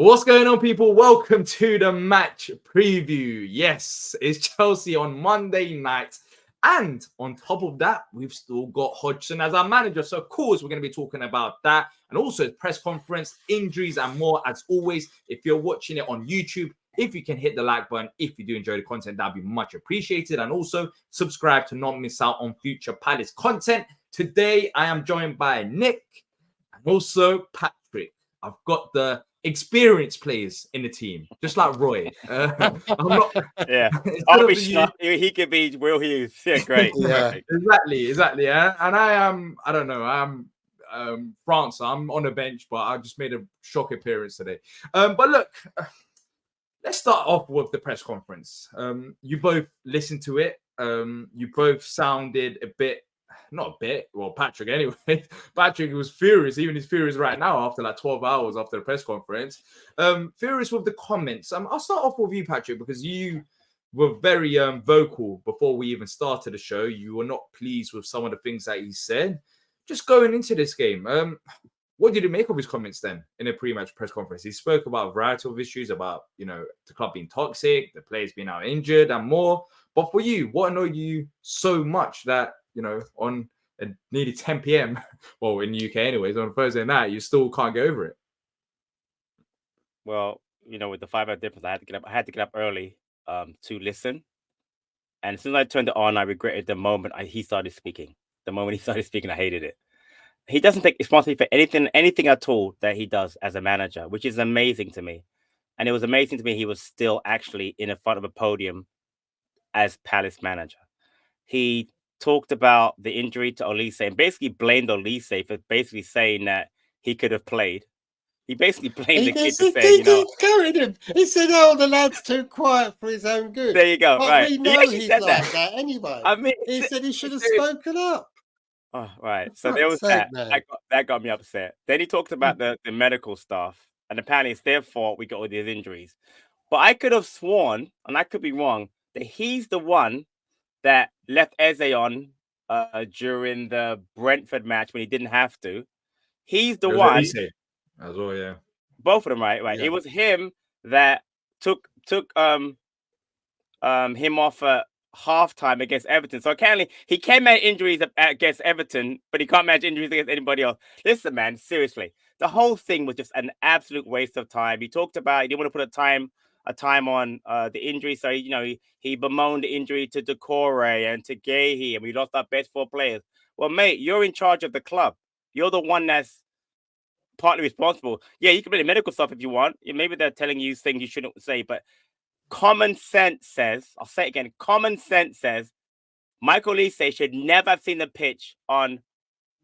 What's going on, people? Welcome to the match preview. Yes, it's Chelsea on Monday night. And on top of that, we've still got Hodgson as our manager. So, of course, we're going to be talking about that. And also press conference, injuries, and more. As always, if you're watching it on YouTube, if you can hit the like button, if you do enjoy the content, that'd be much appreciated. And also subscribe to not miss out on future Palace content. Today, I am joined by Nick and also Patrick. I've got the experienced players in the team, just like Roy. I'm not. Yeah, I'll be sure he could be Will Hughes. Yeah, great. Yeah, exactly. Yeah, and I am. I don't know. I'm France. I'm on the bench, but I just made a shock appearance today. But look, let's start off with the press conference. You both listened to it. You both sounded a bit. Not a bit. Well, Patrick, anyway. Patrick was furious. Even he's furious right now after like 12 hours after the press conference. Furious with the comments. I'll start off with you, Patrick, because you were very vocal before we even started the show. You were not pleased with some of the things that he said. Just going into this game, what did you make of his comments then in a pre-match press conference? He spoke about a variety of issues about, the club being toxic, the players being out injured and more. But for you, what annoyed you so much that, on nearly 10 p.m., well, in the UK anyways, on a Thursday night, you still can't get over it? Well, with the 5-hour difference, I had to get up early to listen. And as soon as I turned it on, I regretted the moment he started speaking. The moment he started speaking, I hated it. He doesn't take responsibility for anything at all that he does as a manager, which is amazing to me. And it was amazing to me he was still actually in the front of a podium as Palace manager. He talked about the injury to Olise and basically blamed Olise for basically saying that he could have played. He basically blamed the kid to say, He said, "Oh, the lad's too quiet for his own good." There you go. But right. we know he's like that anyway. I mean, he said he should have spoken up. Oh, right. So there was that. That got me upset. Then he talked about the medical stuff, and apparently it's their fault we got all these injuries. But I could have sworn, and I could be wrong, that he's the one that left Eze on during the Brentford match when he didn't have to. He's the one. As well, yeah. Both of them, right? Yeah. It was him that took him off at halftime against Everton. So apparently he can manage injuries against Everton, but he can't manage injuries against anybody else. Listen, man, seriously, the whole thing was just an absolute waste of time. He talked about he didn't want to put a time on the injury. So, he bemoaned the injury to Decore and to Guéhi, and we lost our best 4 players. Well, mate, you're in charge of the club. You're the one that's partly responsible. Yeah, you can blame the medical stuff if you want. Maybe they're telling you things you shouldn't say, but common sense says, I'll say it again, common sense says Michael Olise should never have seen the pitch on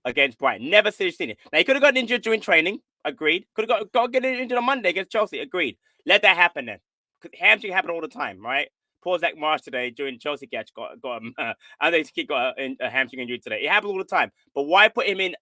against Brighton. Never seen it. Now, he could have gotten injured during training. Agreed. Could have got injured on Monday against Chelsea. Agreed. Let that happen then. Because hamstring happen all the time, right? Poor Zach Marsh today during Chelsea catch got I think he got a hamstring injury today. It happens all the time. But why put him in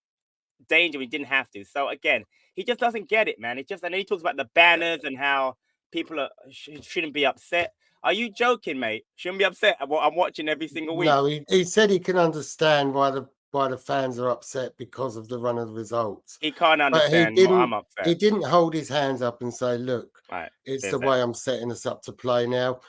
danger when he didn't have to? So again, he just doesn't get it, man. I know he talks about the banners and how people shouldn't be upset. Are you joking, mate? Shouldn't be upset. I'm watching every single week. No, he said he can understand why the fans are upset because of the run of the results. He can't understand why I'm upset. He didn't hold his hands up and say, "Look, it's the way I'm setting us up to play now."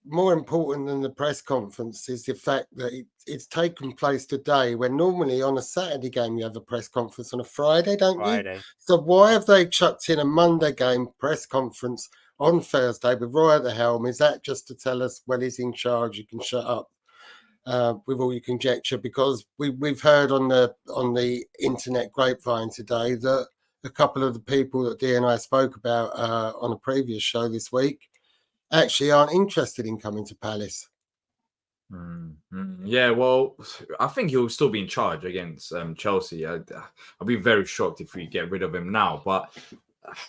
More important than the press conference is the fact that it's taken place today, when normally on a Saturday game you have a press conference on a Friday, don't you? So why have they chucked in a Monday game press conference on Thursday with Roy at the helm? Is that just to tell us, well, he's in charge, you can shut up with all your conjecture? Because we've heard on the internet grapevine today that a couple of the people that D and I spoke about on a previous show this week actually aren't interested in coming to Palace. Yeah, well, I think he'll still be in charge against Chelsea. I'll be very shocked if we get rid of him now. But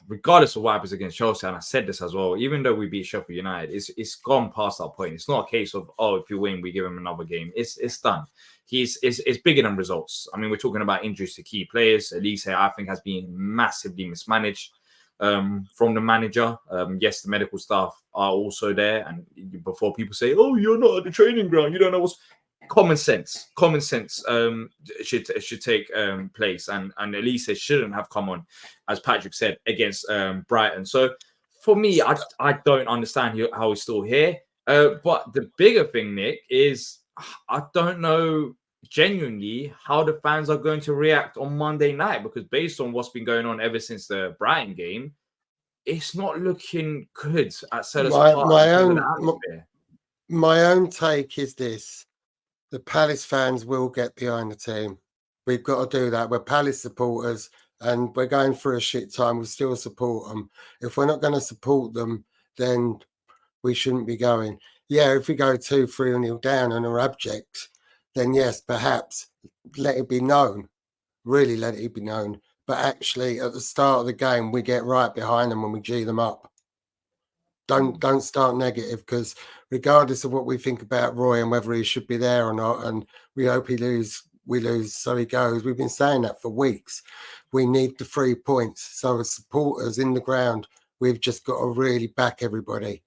regardless of what happens against Chelsea, and I said this as well, even though we beat Sheffield United, it's gone past that point. It's not a case of, if you win, we give him another game. It's done. It's bigger than results. I mean, we're talking about injuries to key players. Olise, I think, has been massively mismanaged from the manager. Yes, the medical staff are also there. And before people say, "Oh, you're not at the training ground, you don't know what's..." common sense should take place, and Elise shouldn't have come on, as Patrick said, against Brighton. So for me, I don't understand how he's still here. But the bigger thing, Nick, is I don't know genuinely how the fans are going to react on Monday night, because based on what's been going on ever since the Brighton game, it's not looking good at Selhurst Park. My own take is this: the Palace fans will get behind the team. We've got to do that. We're Palace supporters, and we're going through a shit time. We still support them. If we're not going to support them, then we shouldn't be going. Yeah, if we go 2-3-0 down and are abject, then yes, perhaps let it be known. Really let it be known. But actually, at the start of the game, we get right behind them when we G them up. Don't start negative, because regardless of what we think about Roy and whether he should be there or not, and we hope we lose, so he goes. We've been saying that for weeks. We need the 3 points. So as supporters in the ground, we've just got to really back everybody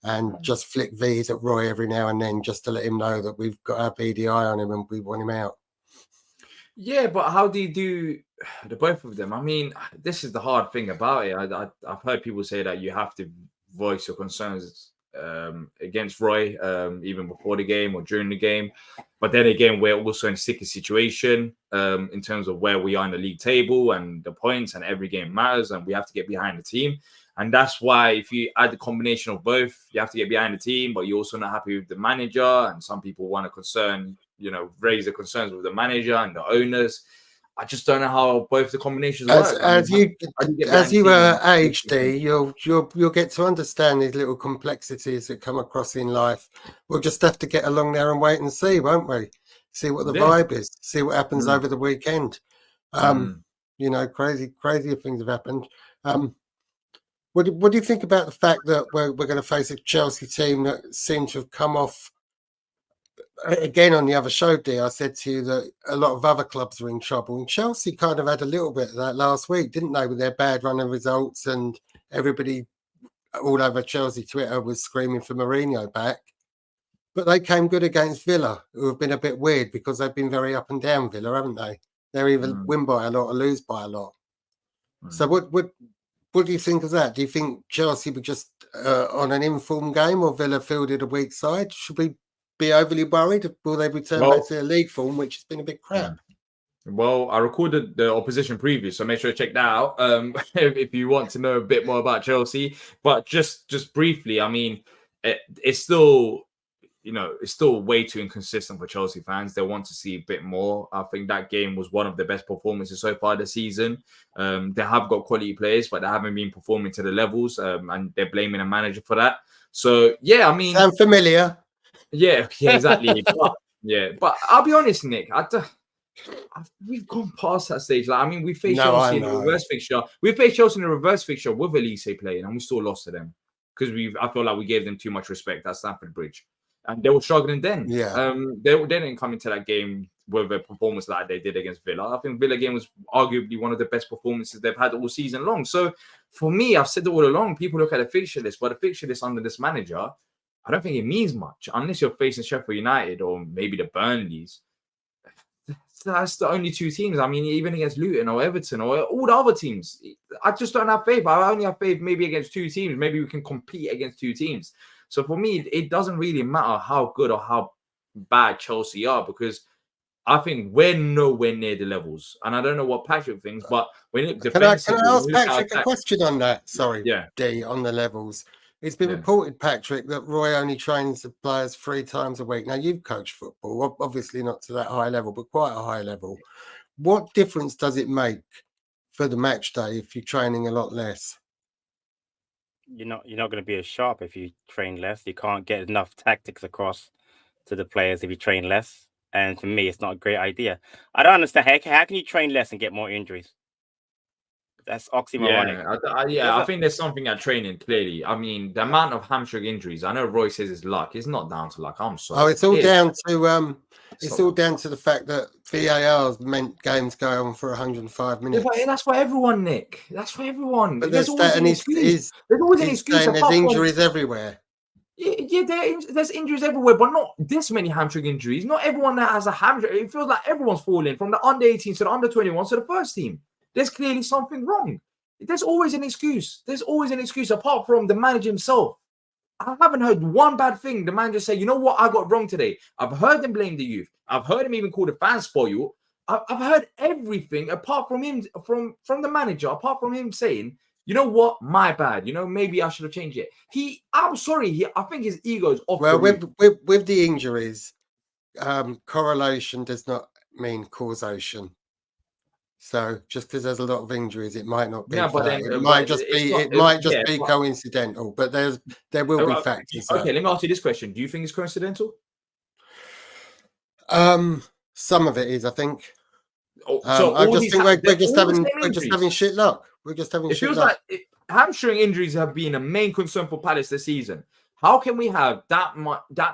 and just flick V's at Roy every now and then, just to let him know that we've got our BDI on him and we want him out. Yeah, but how do you do the both of them? I mean, this is the hard thing about it. I've heard people say that you have to voice your concerns against Roy even before the game or during the game. But then again, we're also in a sticky situation in terms of where we are in the league table and the points, and every game matters, and we have to get behind the team. And that's why if you add the combination of both, you have to get behind the team, but you're also not happy with the manager. And some people want to raise the concerns with the manager and the owners. I just don't know how both the combinations work. As you age, D, you'll get to understand these little complexities that come across in life. We'll just have to get along there and wait and see, won't we? See what the vibe is. See what happens over the weekend. Crazier things have happened. What do you think about the fact that we're going to face a Chelsea team that seemed to have come off? Again, on the other show, D, I said to you that a lot of other clubs are in trouble, and Chelsea kind of had a little bit of that last week, didn't they, with their bad run of results, and everybody all over Chelsea Twitter was screaming for Mourinho back. But they came good against Villa, who have been a bit weird because they've been very up and down, Villa, haven't they? They're either win by a lot or lose by a lot. So what do you think of that? Do you think Chelsea were just on an informed game, or Villa fielded a weak side? Should we be overly worried? Will they return back to their league form, which has been a bit crap? Well, I recorded the opposition preview, so make sure to check that out if you want to know a bit more about Chelsea. But just briefly, I mean, it's still way too inconsistent for Chelsea fans. They want to see a bit more. I think that game was one of the best performances so far this season. They have got quality players, but they haven't been performing to the levels, and they're blaming a manager for that. So, yeah, I mean... Sound familiar? Yeah, exactly. but I'll be honest, Nick. We've gone past that stage. Like, I mean, we faced Chelsea in the reverse fixture. We faced Chelsea in the reverse fixture with Elise playing, and we still lost to them because I feel like we gave them too much respect at Stamford Bridge, and they were struggling then. Yeah, they didn't come into that game with a performance like they did against Villa. I think Villa game was arguably one of the best performances they've had all season long. So for me, I've said it all along. People look at the fixture list, but the fixture list under this manager, I don't think it means much unless you're facing Sheffield United or maybe the Burnleys. That's the only two teams. I mean, even against Luton or Everton or all the other teams, I just don't have faith. I only have faith maybe against two teams. Maybe we can compete against two teams. So for me, it doesn't really matter how good or how bad Chelsea are, because I think we're nowhere near the levels. And I don't know what Patrick thinks, but when it can I ask Patrick a question on that? Sorry, D, on the levels. It's been reported, Patrick, that Roy only trains the players 3 times a week. Now, you've coached football, obviously not to that high level, but quite a high level. What difference does it make for the match day if you're training a lot less? You're not going to be as sharp if you train less. You can't get enough tactics across to the players if you train less. And for me, it's not a great idea. I don't understand. How can you train less and get more injuries? That's oxymoronic. I think there's something at training, clearly. I mean, the amount of hamstring injuries, I know Roy says it's luck. It's not down to luck. I'm sorry. Oh, it's all down to the fact that VAR's meant games go on for 105 minutes. Yeah, that's for everyone, Nick. That's for everyone. But there's always an excuse. There's injuries everywhere. Yeah, there's injuries everywhere, but not this many hamstring injuries. Not everyone that has a hamstring. It feels like everyone's falling from the under 18 to the under 21 to the first team. There's clearly something wrong. There's always an excuse. There's always an excuse apart from the manager himself. I haven't heard one bad thing. The manager say, you know what, I got wrong today. I've heard him blame the youth. I've heard him even call the fans spoiled. I've heard everything apart from him, from the manager, apart from him saying, you know what, my bad. You know, maybe I should have changed it. I'm sorry. I think his ego is off. Well, with the injuries, correlation does not mean causation. So just because there's a lot of injuries, it might not be. Yeah, but then, it might just be coincidental. But there will be factors. Okay, let me ask you this question: do you think it's coincidental? Some of it is, I think. I just think we're just having shit luck. We're just having shit luck. It feels like hamstring injuries have been a main concern for Palace this season. How can we have that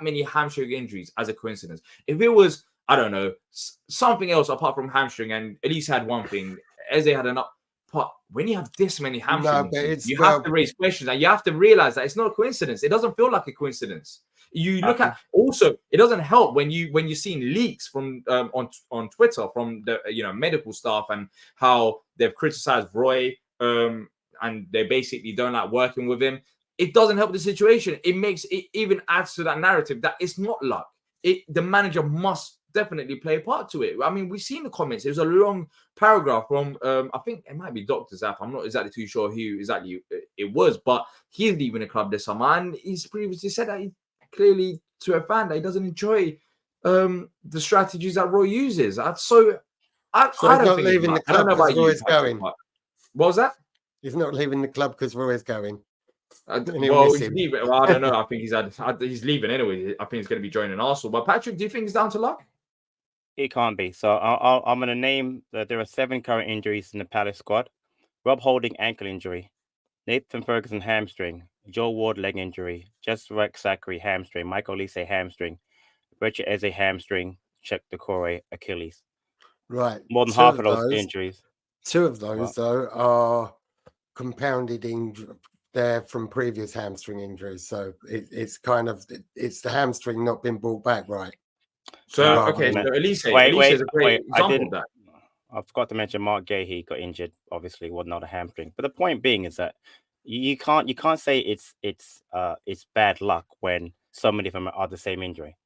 many hamstring injuries as a coincidence? If it was, I don't know, something else apart from hamstring, and at least had one thing, Eze had enough. But when you have this many hamstring, you have to raise questions, and you have to realize that it's not a coincidence. It doesn't feel like a coincidence. You look at also, it doesn't help when you're seeing leaks from on Twitter from the medical staff and how they've criticized Roy and they basically don't like working with him. It doesn't help the situation. It even adds to that narrative that it's not luck. The manager must definitely play a part to it. I mean, we've seen the comments. It was a long paragraph from I think it might be Dr. Zaf. I'm not exactly too sure who exactly it was, but he's leaving the club this summer, and he's previously said that clearly to a fan that he doesn't enjoy the strategies that Roy uses. I don't think leaving the club. I don't know about Roy's going. What was that? He's not leaving the club because Roy's going. I don't know. I think he's leaving anyway. I think he's going to be joining Arsenal. But Patrick, do you think it's down to luck? It can't be. So I'm going to name that there are 7 current injuries in the Palace squad. Rob Holding, ankle injury. Nathan Ferguson, hamstring. Joe Ward, leg injury. Jesrek Sakri, hamstring. Michael Olise, hamstring. Richard Eze, hamstring. Czech Decore, Achilles. Right. More than half of those injuries. 2 of those, though, are compounded there from previous hamstring injuries. So it's the hamstring not been brought back right. So, okay, so Elise is a great example of that. I forgot to mention Mark Gahey got injured. Obviously, was not a hamstring. But the point being is that you can't say it's bad luck when so many of them are the same injury.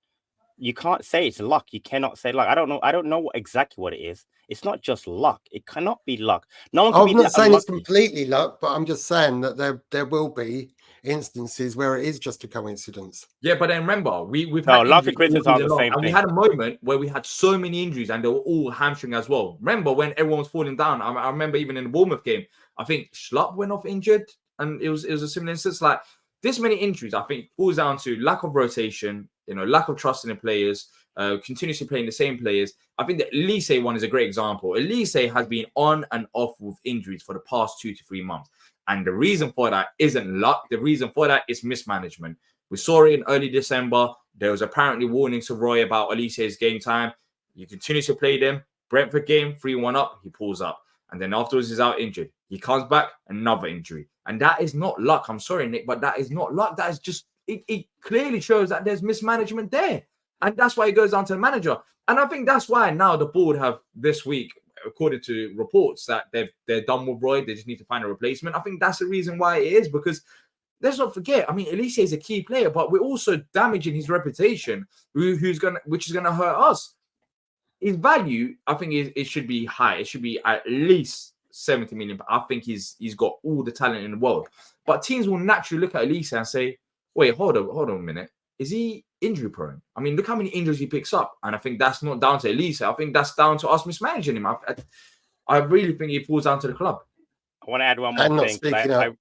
You can't say it's luck. You cannot say luck. I don't know exactly what it is. It's not just luck. It cannot be luck. No one can be. I'm not saying it's completely luck, but I'm just saying that there will be instances where it is just a coincidence. Yeah, but then remember, we've had luck and coincidence are the same thing. We had a moment where we had so many injuries and they were all hamstring as well. Remember when everyone was falling down? I remember even in the Bournemouth game, I think Schlupp went off injured, and it was a similar instance. Like this many injuries, I think falls down to lack of rotation, lack of trust in the players, continuously playing the same players. I think the Elise one is a great example. Elise has been on and off with injuries for the past 2 to 3 months. And the reason for that isn't luck. The reason for that is mismanagement. We saw it in early December. There was apparently warnings to Roy about Elise's game time. You continue to play them. Brentford game, 3-1 up, he pulls up. And then afterwards, he's out injured. He comes back, another injury. And that is not luck. I'm sorry, Nick, but that is not luck. That is just, it clearly shows that there's mismanagement there. And that's why it goes down to the manager. And I think that's why now the board have this week, according to reports, that they're done with Roy. They just need to find a replacement. I think that's the reason why it is, because let's not forget, I mean, Elise is a key player, but we're also damaging his reputation, which is gonna hurt us. His value, I think, it should be high. It should be at least 70 million. I think he's got all the talent in the world. But teams will naturally look at Elise and say, wait, hold on a minute. Is he injury prone? I mean, look how many injuries he picks up. And I think that's not down to Elise. I think that's down to us mismanaging him. I really think it falls down to the club. I want to add one more thing.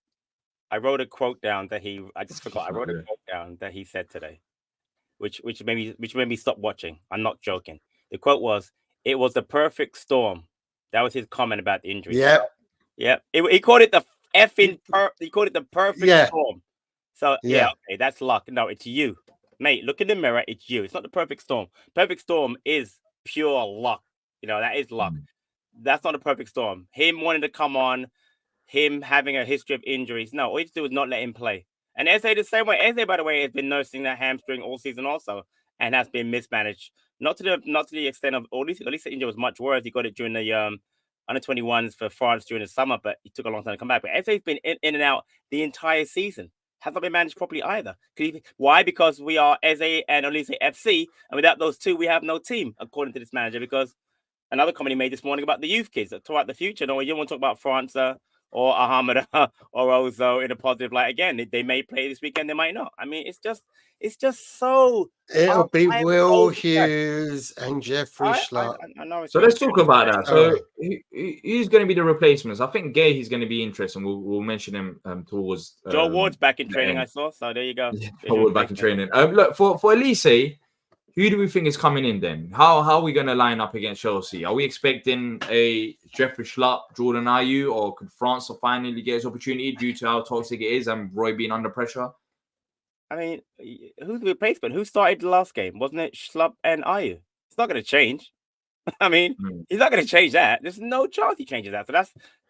I wrote a quote down that I just forgot. I wrote a quote down that he said today, which made me stop watching. I'm not joking. The quote was, "It was the perfect storm." That was his comment about the injury. Yeah. He called it the he called it the perfect storm. So okay, that's luck. No, it's you, mate. Look in the mirror. It's you. It's not the perfect storm. Perfect storm is pure luck. That is luck. That's not a perfect storm. Him wanting to come on, him having a history of injuries. No, all you have to do is not let him play. And Eze the same way. Eze, by the way, has been nursing that hamstring all season also, and has been mismanaged. Not to the extent of at least the injury was much worse. He got it during the under 21s for France during the summer, but it took a long time to come back. But Eze's been in and out the entire season. Has not been managed properly either. Why? Because we are Eze and Olise FC, and without those two, we have no team, according to this manager. Because another comment he made this morning about the youth kids that talk about the future. No, you want to talk about France or Ahmad or Ozo in a positive light again. They may play this weekend, they might not. I mean, it's just so. It'll be Will Hughes and Jeffrey Schlupp. I know. So let's talk about that. So who's going to be the replacements? I think Gay is going to be interesting. We'll mention him towards. Joe Ward's back in training. I saw. So there you go. Yeah, Joe Ward back in training. Look for Olise. Who do we think is coming in then? How are we going to line up against Chelsea? Are we expecting a Jeffrey Schlupp, Jordan Ayew, or could France finally get his opportunity due to how toxic it is and Roy being under pressure? I mean, who's the replacement? Who started the last game? Wasn't it Schlupp and Ayew? It's not going to change. I mean, he's not going to change that. There's no chance he changes that.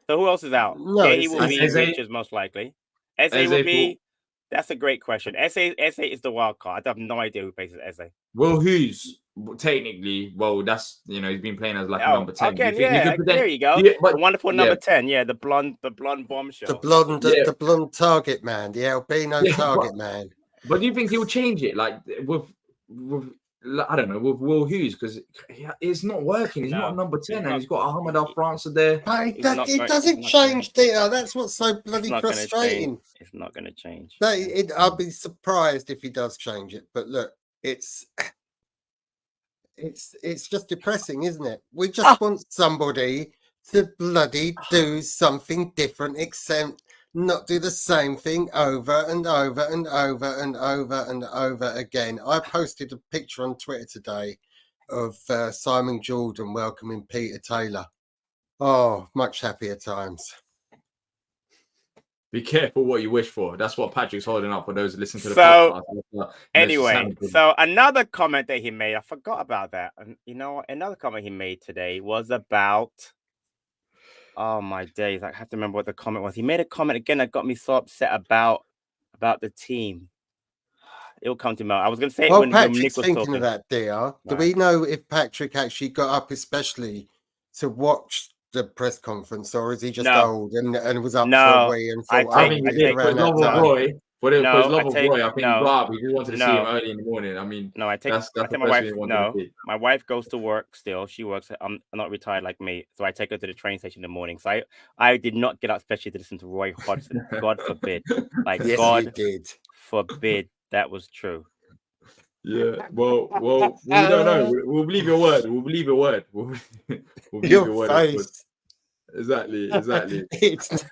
So who else is out? No, he will be Richards most likely. Eze will be. That's a great question. Eze is the wild card. I have no idea who replaces Eze. Well, who's technically? Well, that's he's been playing as like a number 10. Okay, there you go. Yeah, the wonderful number 10. Yeah, the blonde bombshell. The blonde target man. The albino target man. But do you think he'll change it? Like with I don't know, with Will Hughes, because it's not working. He's not number 10, and he's got Ahmad Al France there. But it doesn't change, Dieter. That's what's so bloody frustrating. It's not going to change. I'll be surprised if he does change it. But look, it's just depressing, isn't it? We just want somebody to bloody do something different, except not do the same thing over and over and over and over and over again. I posted a picture on Twitter today of Simon Jordan welcoming Peter Taylor. Oh, much happier times. Be careful what you wish for. That's what Patrick's holding up for those who listen to the podcast. Anyway, so another comment that he made, I forgot about that. And another comment he made today was about. Oh my days! I have to remember what the comment was. He made a comment again that got me so upset about the team. It'll come to me. I was going to say when Patrick's thinking of that, DR. Do we know if Patrick actually got up especially to watch the press conference, or is he just old and was up for a wee and thought, I think he did for love of Roy. For his love of Roy, I think he got up. He just wanted to see him early in the morning. I mean, that's my wife. My wife goes to work still. She works. I'm not retired like me, so I take her to the train station in the morning. So I did not get up especially to listen to Roy Hodgson. God forbid. Like yes, God forbid that was true. Yeah. Well, we don't know. We'll believe your word. We'll believe your word. We'll believe your word. Face. Exactly. It's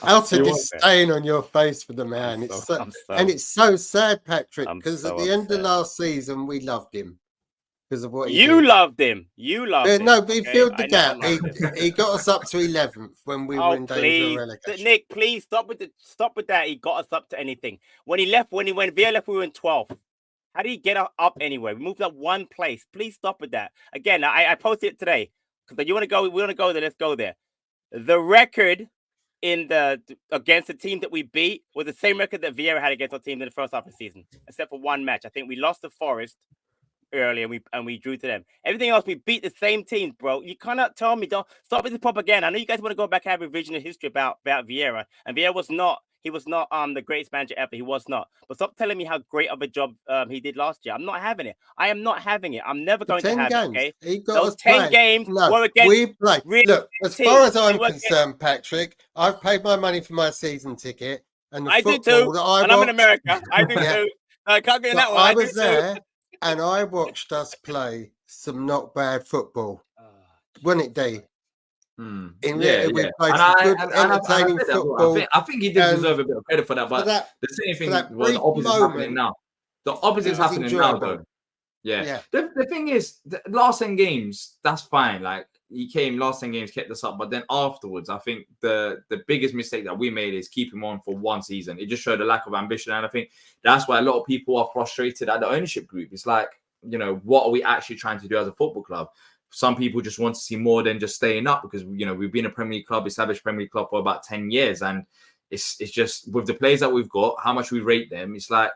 out of disdain on your face for the man. It's so sad, Patrick, because at the end of last season we loved him because of what he did. Loved him. You loved him. No, but he filled the gap. He got us up to 11th when we were in danger of relegation. Nick, please stop with that. He got us up to anything. When Villa left, we were in 12th. How did he get up anyway? We moved up one place. Please stop with that. Again, I posted it today. Because you want to go, we want to go there. Let's go there. The record against the team that we beat was the same record that Vieira had against our team in the first half of the season, except for one match. I think we lost to Forest early and we drew to them. Everything else, we beat the same teams, bro. You cannot tell me, don't stop with the propaganda. I know you guys want to go back and have a revisionist history about Vieira, and Vieira was not. He was not the greatest manager ever. He was not. But stop telling me how great of a job he did last year. I'm not having it. I am not having it. I'm never going to have it. Okay? Those 10 games were against. We play. Look, as far as I'm concerned, Patrick, I've paid my money for my season ticket, and I do too. And I'm in America. I do too. I can't get that one. I was there, and I watched us play some not bad football. Wasn't it, Dave? We played some good, entertaining football. I think he did deserve a bit of credit for that, but the same thing was the opposite happening now. The opposite's happening now, though. Yeah. The thing is, the last 10 games, that's fine. Like, he came last 10 games, kept us up, but then afterwards, I think the biggest mistake that we made is keep him on for one season. It just showed a lack of ambition, and I think that's why a lot of people are frustrated at the ownership group. It's like, what are we actually trying to do as a football club? Some people just want to see more than just staying up because, we've been a Premier League club, established Premier League club for about 10 years. And it's just with the players that we've got, how much we rate them. It's like,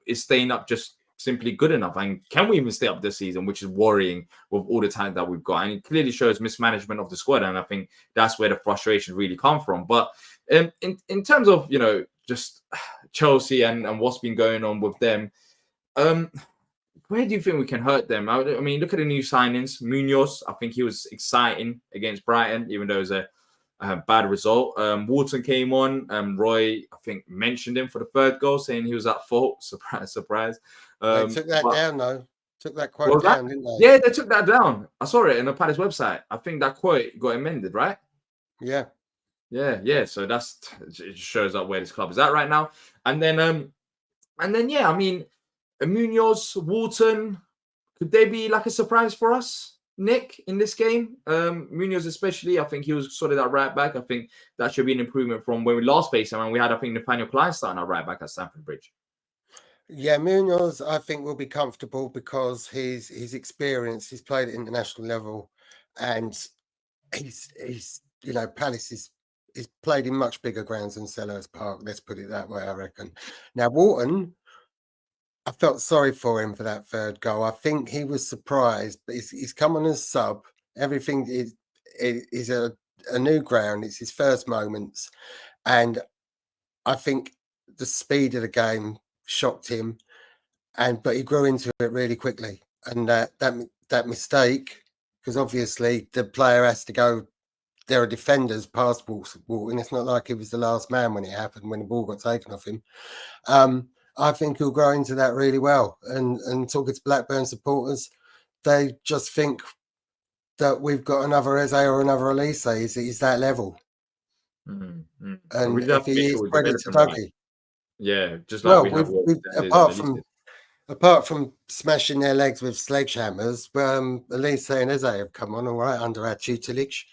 is staying up just simply good enough? And can we even stay up this season, which is worrying with all the talent that we've got? And it clearly shows mismanagement of the squad. And I think that's where the frustration really come from. But in terms of, just Chelsea and what's been going on with them, where do you think we can hurt them? I mean, look at the new signings. Munoz, I think he was exciting against Brighton, even though it was a bad result. Wharton came on. Roy, I think, mentioned him for the third goal, saying he was at fault. Surprise, surprise. They took that down, though. Took that quote down, didn't they? Yeah, they took that down. I saw it in the Palace website. I think that quote got amended, right? Yeah. Yeah. So it shows up where this club is at right now. And then, yeah, I mean, Munoz, Wharton, could they be like a surprise for us, Nick, in this game? Munoz especially, I think he was sort of that right back. I think that should be an improvement from when we last faced him, and we had, I think, Nathaniel Klein starting at right back at Stamford Bridge. Yeah, Munoz, I think, will be comfortable because he's experienced. He's played at international level, and he's Palace is played in much bigger grounds than Selhurst Park. Let's put it that way, I reckon. Now, Wharton, I felt sorry for him for that third goal. I think he was surprised, but he's come on as sub. Everything is a new ground. It's his first moments, and I think the speed of the game shocked him, but he grew into it really quickly. And that mistake, because obviously the player has to go. There are defenders past Wharton. It's not like he was the last man when it happened, when the ball got taken off him. I think he'll grow into that really well. And talking to Blackburn supporters, they just think that we've got another Eze or another Elise. He's that level. Mm-hmm. And if he is, credit to Dougie. Yeah, just like apart from smashing their legs with sledgehammers, Elise and Eze have come on all right under our tutelage.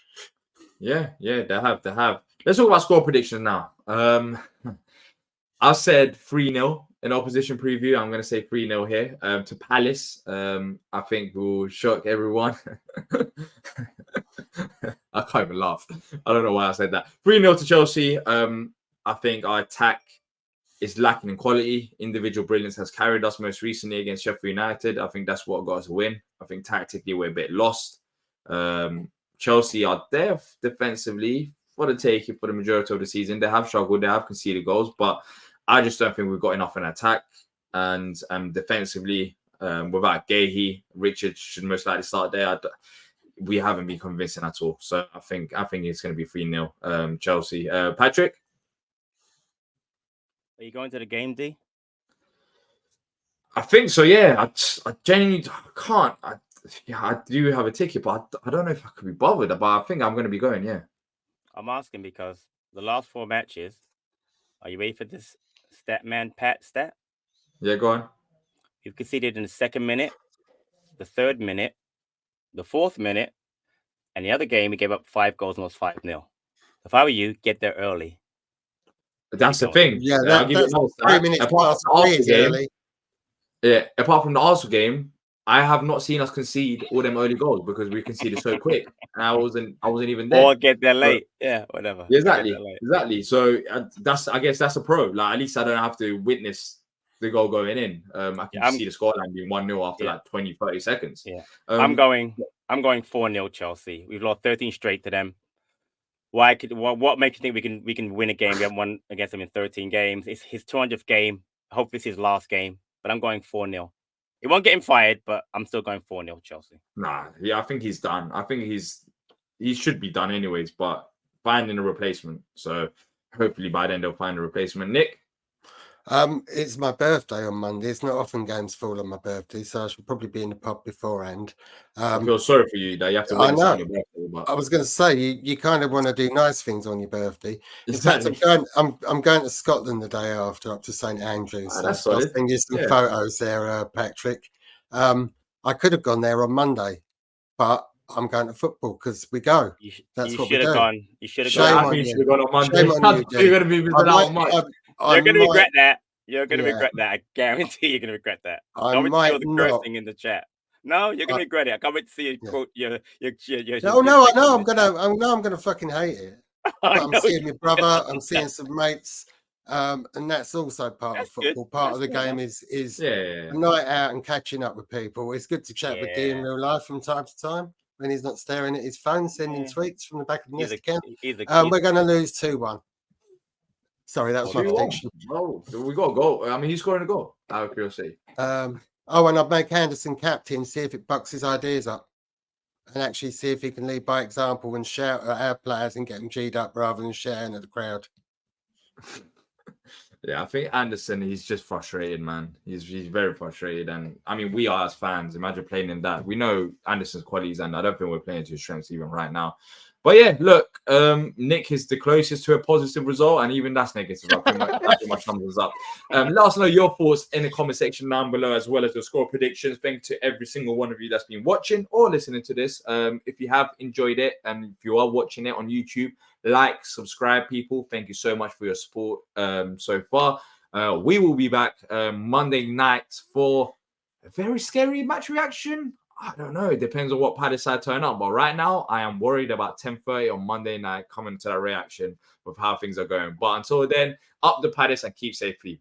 Yeah, they have. Let's talk about score predictions now. I said 3-0 in opposition preview. I'm going to say 3-0 here to Palace. I think we'll shock everyone. I can't even laugh. I don't know why I said that. 3-0 to Chelsea. I think our attack is lacking in quality. Individual brilliance has carried us most recently against Sheffield United. I think that's what got us a win. I think tactically we're a bit lost. Chelsea are there defensively for the taking for the majority of the season. They have struggled. They have conceded goals, but I just don't think we've got enough in attack. And defensively, without Gahey, Richard should most likely start there. We haven't been convincing at all. So I think it's going to be 3-0 Chelsea. Patrick? Are you going to the game, D? I think so, yeah. I genuinely can't. I do have a ticket, but I don't know if I could be bothered. But I think I'm going to be going, yeah. I'm asking because the last 4 matches, are you ready for this stat? Yeah, go on. You've conceded in the 2nd minute, the 3rd minute, the 4th minute, and the other game, you gave up 5 goals and lost 5-0. If I were you, get there early. That's the thing. Yeah, that's 3 minutes past early. Yeah, apart from the Arsenal game, I have not seen us concede all them early goals because we conceded so quick, and I wasn't even there. Or get there late. Yeah, whatever. Exactly. So I guess that's a pro. Like, at least I don't have to witness the goal going in. I can see the scoreline being 1-0 after like 20, 30 seconds. Yeah. I'm going 4-0 Chelsea. We've lost 13 straight to them. What makes you think we can win a game? We haven't won against them in 13 games. It's his 200th game. I hope this is his last game, but I'm going 4-0. It won't get him fired, but I'm still going 4-0 Chelsea. Nah, yeah, I think he's done. I think he should be done anyways, but finding a replacement. So hopefully by then they'll find a replacement. Nick? It's my birthday on Monday. It's not often games fall on my birthday, so I should probably be in the pub beforehand. I feel sorry for you that you have to wait on your birthday. But I was going to say you kind of want to do nice things on your birthday. In fact, I'm going to Scotland the day after, up to St Andrews. Oh, that's so I'll send you some photos there, Patrick. I could have gone there on Monday, but I'm going to football because we go. That's what we do. You should have gone. You should have gone on Monday. You're going to be missing out on much. You're going to regret that. You're going to regret that. I guarantee you're going to regret that. I can't wait to see all the cursing in the chat. No, you're going to regret it. I can't wait to see you quote your. No, I know I'm going to fucking hate it. I'm seeing my brother. I'm seeing some mates. And that's also part of football. Part of the game is a night out and catching up with people. It's good to chat with Guy in real life from time to time when he's not staring at his phone, sending tweets from the back of the Nest account. We're going to lose 2-1. Sorry, that was my prediction. Oh, we got a goal. I mean, he's scoring a goal. Out of curiosity. And I'd make Henderson captain, see if it bucks his ideas up, and actually see if he can lead by example and shout at our players and get them G'd up rather than shouting at the crowd. Yeah, I think Anderson, he's just frustrated, man. He's very frustrated. And I mean, we are as fans. Imagine playing in that. We know Anderson's qualities, and I don't think we're playing to his strengths even right now. But yeah, look, Nick is the closest to a positive result, and even that's negative. I put my thumbs up. Let us know your thoughts in the comment section down below, as well as the score predictions. Thank you to every single one of you that's been watching or listening to this. If you have enjoyed it, and if you are watching it on YouTube, like, subscribe, people. Thank you so much for your support so far. We will be back Monday night for a very scary match reaction. I don't know. It depends on what Palace side turn up. But right now, I am worried about 10:30 on Monday night coming to that reaction with how things are going. But until then, up the Palace and keep safe, people.